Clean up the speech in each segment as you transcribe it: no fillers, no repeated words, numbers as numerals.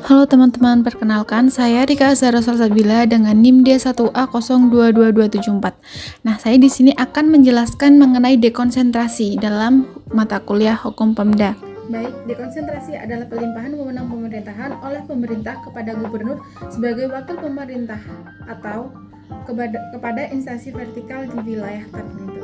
Halo teman-teman, perkenalkan saya Rika Azhara Salsabila dengan NIM D1A022274. Nah, saya di sini akan menjelaskan mengenai dekonsentrasi dalam mata kuliah Hukum Pemda. Baik, dekonsentrasi adalah pelimpahan wewenang pemerintahan oleh pemerintah kepada gubernur sebagai wakil pemerintah atau kepada instansi vertikal di wilayah tertentu.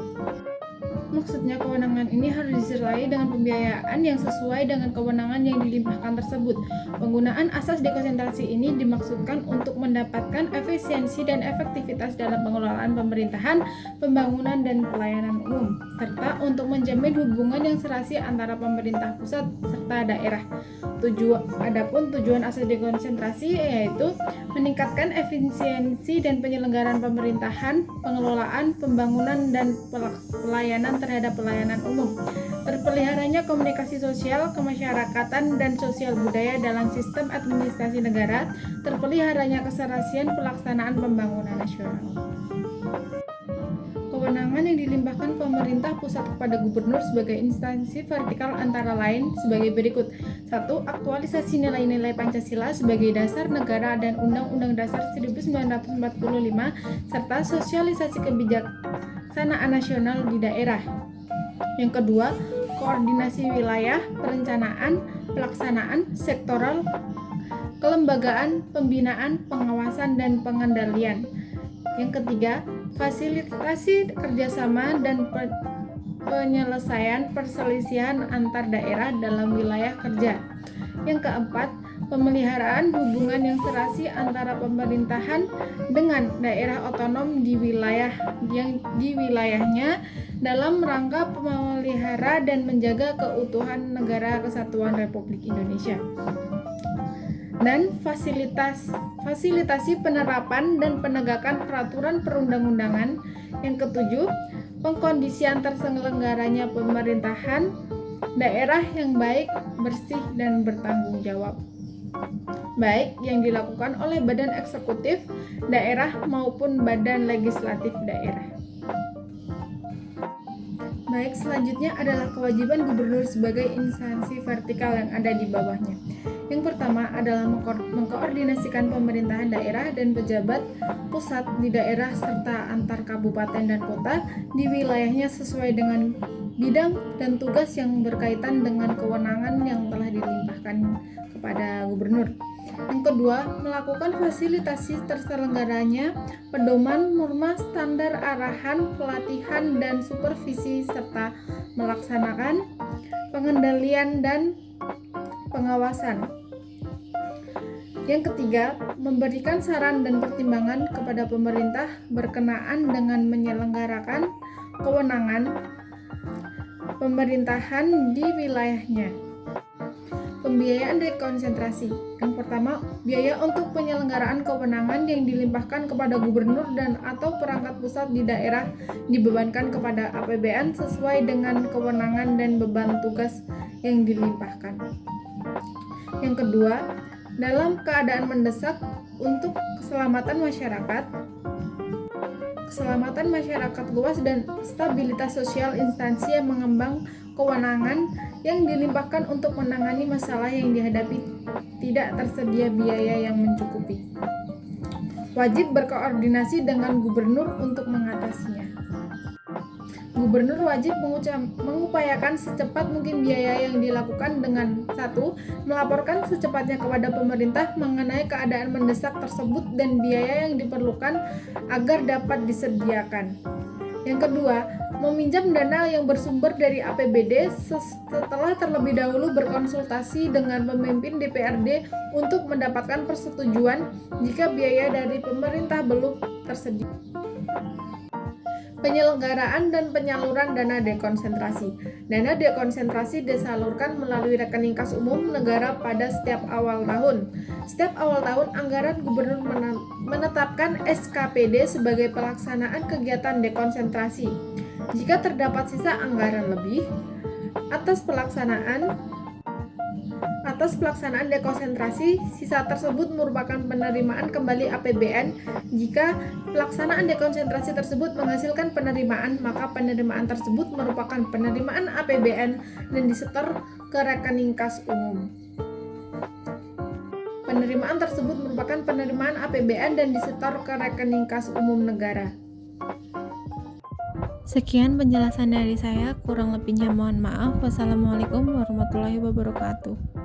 Maksudnya, kewenangan ini harus disertai dengan pembiayaan yang sesuai dengan kewenangan yang dilimpahkan tersebut. Penggunaan asas dekonsentrasi ini dimaksudkan untuk mendapatkan efisiensi dan efektivitas dalam pengelolaan pemerintahan, pembangunan, dan pelayanan umum, serta untuk menjamin hubungan yang serasi antara pemerintah pusat serta daerah. Adapun tujuan asas dekonsentrasi yaitu meningkatkan efisiensi dan penyelenggaraan pemerintahan, pengelolaan, pembangunan, dan pelayanan terhadap pelayanan umum, terpeliharanya komunikasi sosial, kemasyarakatan, dan sosial budaya dalam sistem administrasi negara, terpeliharanya keserasian pelaksanaan pembangunan nasional. Kewenangan yang dilimpahkan pemerintah pusat kepada gubernur sebagai instansi vertikal antara lain sebagai berikut. 1. Aktualisasi nilai-nilai Pancasila sebagai dasar negara dan Undang-Undang Dasar 1945 serta sosialisasi kebijaksanaan nasional di daerah. Yang kedua, koordinasi wilayah, perencanaan, pelaksanaan, sektoral, kelembagaan, pembinaan, pengawasan, dan pengendalian. Yang ketiga, fasilitasi kerjasama dan penyelesaian perselisihan antar daerah dalam wilayah kerja. Yang keempat, pemeliharaan hubungan yang serasi antara pemerintahan dengan daerah otonom di wilayahnya dalam rangka memelihara dan menjaga keutuhan Negara Kesatuan Republik Indonesia. Dan fasilitasi penerapan dan penegakan peraturan perundang-undangan. Yang ketujuh, pengkondisian terselenggaranya pemerintahan daerah yang baik, bersih, dan bertanggung jawab, baik yang dilakukan oleh badan eksekutif daerah maupun badan legislatif daerah. Baik, selanjutnya adalah kewajiban gubernur sebagai instansi vertikal yang ada di bawahnya. Yang pertama adalah mengkoordinasikan pemerintahan daerah dan pejabat pusat di daerah serta antar kabupaten dan kota di wilayahnya sesuai dengan bidang dan tugas yang berkaitan dengan kewenangan yang telah dilimpahkan kepada gubernur. Yang kedua, melakukan fasilitasi terselenggaranya pedoman, norma, standar, arahan, pelatihan, dan supervisi serta melaksanakan pengendalian dan pengawasan. Yang ketiga, memberikan saran dan pertimbangan kepada pemerintah berkenaan dengan menyelenggarakan kewenangan pemerintahan di wilayahnya. Pembiayaan dekonsentrasi. Yang pertama, biaya untuk penyelenggaraan kewenangan yang dilimpahkan kepada gubernur dan atau perangkat pusat di daerah dibebankan kepada APBN sesuai dengan kewenangan dan beban tugas yang dilimpahkan. Yang kedua, dalam keadaan mendesak untuk keselamatan masyarakat luas dan stabilitas sosial, instansi yang mengembang kewenangan yang dilimpahkan untuk menangani masalah yang dihadapi tidak tersedia biaya yang mencukupi, wajib berkoordinasi dengan gubernur untuk mengatasinya. Gubernur wajib mengupayakan secepat mungkin biaya yang dilakukan dengan 1. Melaporkan secepatnya kepada pemerintah mengenai keadaan mendesak tersebut dan biaya yang diperlukan agar dapat disediakan. Yang kedua, meminjam dana yang bersumber dari APBD setelah terlebih dahulu berkonsultasi dengan pemimpin DPRD untuk mendapatkan persetujuan jika biaya dari pemerintah belum tersedia. Penyelenggaraan dan penyaluran dana dekonsentrasi. Dana dekonsentrasi disalurkan melalui rekening kas umum negara pada setiap awal tahun. Setiap awal tahun, anggaran gubernur menetapkan SKPD sebagai pelaksanaan kegiatan dekonsentrasi. Jika terdapat sisa anggaran lebih, atas pelaksanaan dekonsentrasi, sisa tersebut merupakan penerimaan kembali APBN. Jika pelaksanaan dekonsentrasi tersebut menghasilkan penerimaan, maka penerimaan tersebut merupakan penerimaan APBN dan disetor ke rekening kas umum. Penerimaan tersebut merupakan penerimaan APBN dan disetor ke rekening kas umum negara. Sekian penjelasan dari saya, kurang lebihnya mohon maaf. Wassalamualaikum warahmatullahi wabarakatuh.